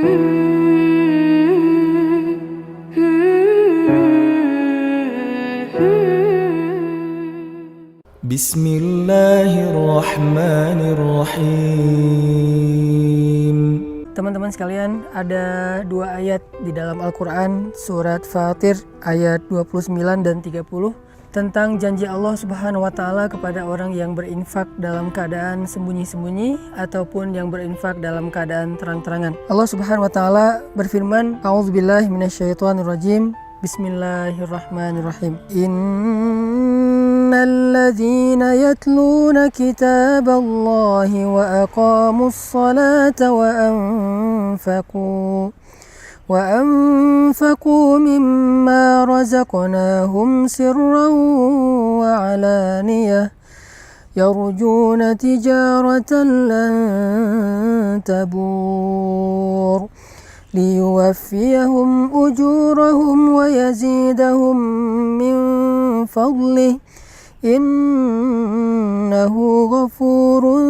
Bismillahirrahmanirrahim. Teman-teman sekalian, ada dua ayat di dalam Al-Quran, surat Fatir ayat 29 dan 30 tentang janji Allah Subhanahu wa Ta'ala kepada orang yang berinfak dalam keadaan sembunyi-sembunyi ataupun yang berinfak dalam keadaan terang-terangan. Allah Subhanahu wa Ta'ala berfirman, A'udzubillahi minasyaitonirrajim. Bismillahirrahmanirrahim. Innalladzina yatluna kitaballahi wa aqamus salata wa anfaqu mimma razaqnahum sirran wa alaniyah yarjuna tijaratan lan tabur liyuwaffiyahum ujurahum wa yazidahum min fadlih innahu ghafurun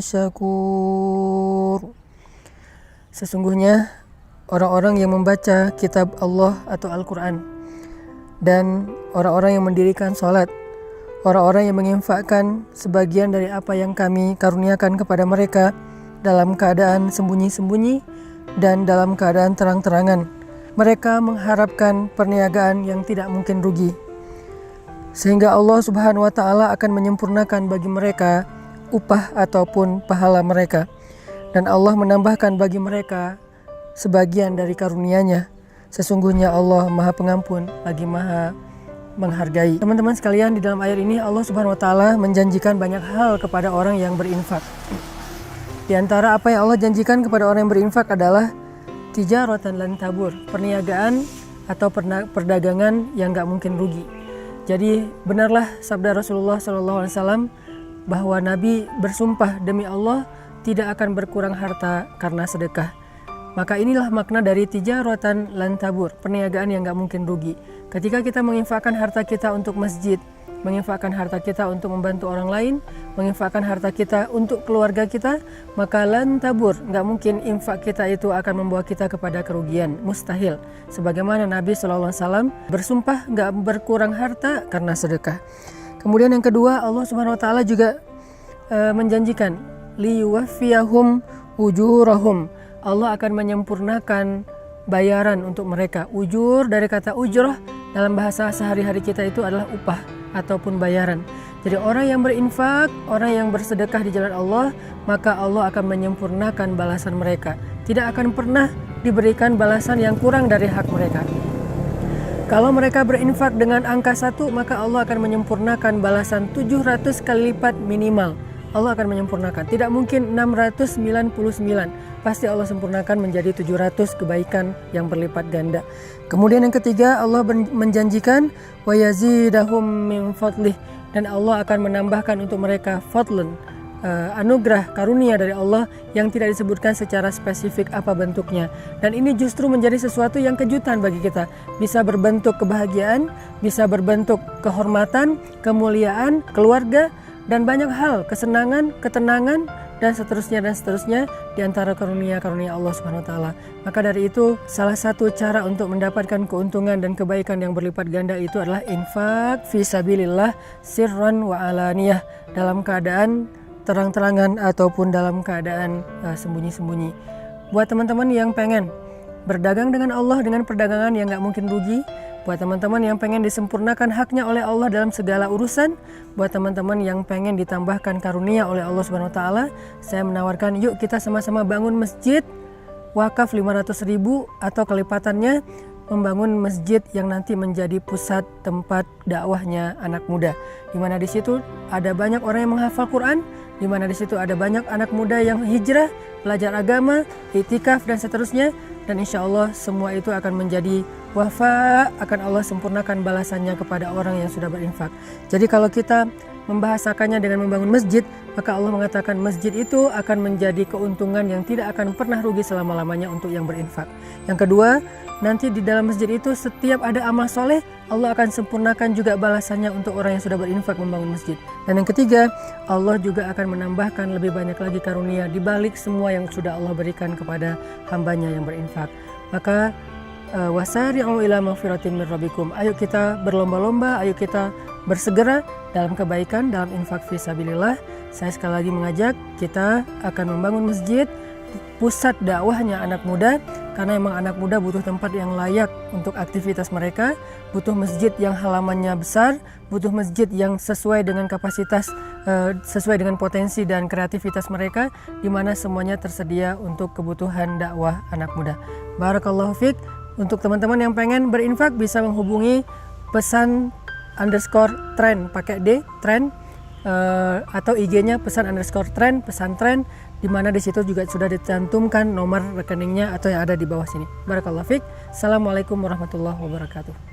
syakur. Sesungguhnya orang-orang yang membaca kitab Allah atau Al-Quran dan orang-orang yang mendirikan sholat, orang-orang yang menginfakkan sebagian dari apa yang kami karuniakan kepada mereka dalam keadaan sembunyi-sembunyi dan dalam keadaan terang-terangan, mereka mengharapkan perniagaan yang tidak mungkin rugi, sehingga Allah Subhanahu wa Ta'ala akan menyempurnakan bagi mereka upah ataupun pahala mereka, dan Allah menambahkan bagi mereka sebagian dari karunia-Nya. Sesungguhnya Allah Maha Pengampun lagi Maha menghargai. Teman-teman sekalian, di dalam ayat ini Allah Subhanahu wa Ta'ala menjanjikan banyak hal kepada orang yang berinfak. Di antara apa yang Allah janjikan kepada orang yang berinfak adalah tijaratan lan tabur, perniagaan atau perdagangan yang gak mungkin rugi. Jadi benarlah sabda Rasulullah SAW bahwa Nabi bersumpah demi Allah tidak akan berkurang harta karena sedekah. Maka inilah makna dari tijaratan lan tabur, perniagaan yang gak mungkin rugi. Ketika kita menginfakkan harta kita untuk masjid, menginfakkan harta kita untuk membantu orang lain, menginfakkan harta kita untuk keluarga kita, maka lan tabur, gak mungkin infak kita itu akan membawa kita kepada kerugian, mustahil. Sebagaimana Nabi SAW bersumpah gak berkurang harta karena sedekah. Kemudian yang kedua, Allah Subhanahu wa Ta'ala juga menjanjikan liyuwaffiyahum ujurahum, Allah akan menyempurnakan bayaran untuk mereka. Ujur dari kata ujrah dalam bahasa sehari-hari kita itu adalah upah ataupun bayaran. Jadi orang yang berinfak, orang yang bersedekah di jalan Allah, maka Allah akan menyempurnakan balasan mereka. Tidak akan pernah diberikan balasan yang kurang dari hak mereka. Kalau mereka berinfak dengan angka 1, maka Allah akan menyempurnakan balasan 700 kali lipat minimal. Allah akan menyempurnakan. Tidak mungkin 699. Pasti Allah sempurnakan menjadi 700 kebaikan yang berlipat ganda. Kemudian yang ketiga, Allah menjanjikan wa yazidahum min fadlih, dan Allah akan menambahkan untuk mereka fadlun, anugerah karunia dari Allah yang tidak disebutkan secara spesifik apa bentuknya. Dan ini justru menjadi sesuatu yang kejutan bagi kita. Bisa berbentuk kebahagiaan, bisa berbentuk kehormatan, kemuliaan, keluarga, dan banyak hal, kesenangan, ketenangan, dan seterusnya di antara karunia-karunia Allah Subhanahu wa Ta'ala. Maka dari itu, salah satu cara untuk mendapatkan keuntungan dan kebaikan yang berlipat ganda itu adalah infak fi sabilillah sirran wa alaniyah, dalam keadaan terang-terangan ataupun dalam keadaan sembunyi-sembunyi. Buat teman-teman yang pengen berdagang dengan Allah dengan perdagangan yang gak mungkin rugi, buat teman-teman yang pengen disempurnakan haknya oleh Allah dalam segala urusan, buat teman-teman yang pengen ditambahkan karunia oleh Allah Subhanahu wa Ta'ala, saya menawarkan yuk kita sama-sama bangun masjid wakaf 500.000 atau kelipatannya, membangun masjid yang nanti menjadi pusat tempat dakwahnya anak muda, di mana di situ ada banyak orang yang menghafal Quran, di mana di situ ada banyak anak muda yang hijrah, belajar agama, iktikaf dan seterusnya. Dan insya Allah semua itu akan menjadi wafa akan Allah sempurnakan balasannya kepada orang yang sudah berinfak. Jadi kalau kita membahasakannya dengan membangun masjid, maka Allah mengatakan masjid itu akan menjadi keuntungan yang tidak akan pernah rugi selama-lamanya untuk yang berinfak. Yang kedua, nanti di dalam masjid itu setiap ada amal soleh, Allah akan sempurnakan juga balasannya untuk orang yang sudah berinfak membangun masjid. Dan yang ketiga, Allah juga akan menambahkan lebih banyak lagi karunia di balik semua yang sudah Allah berikan kepada hambanya yang berinfak. Maka wasari'u ila maghfiratin min rabbikum. Ayo kita berlomba-lomba, ayo kita bersegera dalam kebaikan, dalam infak fisabilillah. Saya sekali lagi mengajak kita akan membangun masjid, pusat dakwahnya anak muda, karena memang anak muda butuh tempat yang layak untuk aktivitas mereka, butuh masjid yang halamannya besar, butuh masjid yang sesuai dengan kapasitas, sesuai dengan potensi dan kreativitas mereka, di mana semuanya tersedia untuk kebutuhan dakwah anak muda. Barakallahu fiik. Untuk teman-teman yang pengen berinfak bisa menghubungi pesan_tren pakai D, tren, atau IG-nya pesan_tren, pesantren, di mana di situ juga sudah dicantumkan nomor rekeningnya atau yang ada di bawah sini. Barakallahu fiik. Assalamualaikum warahmatullahi wabarakatuh.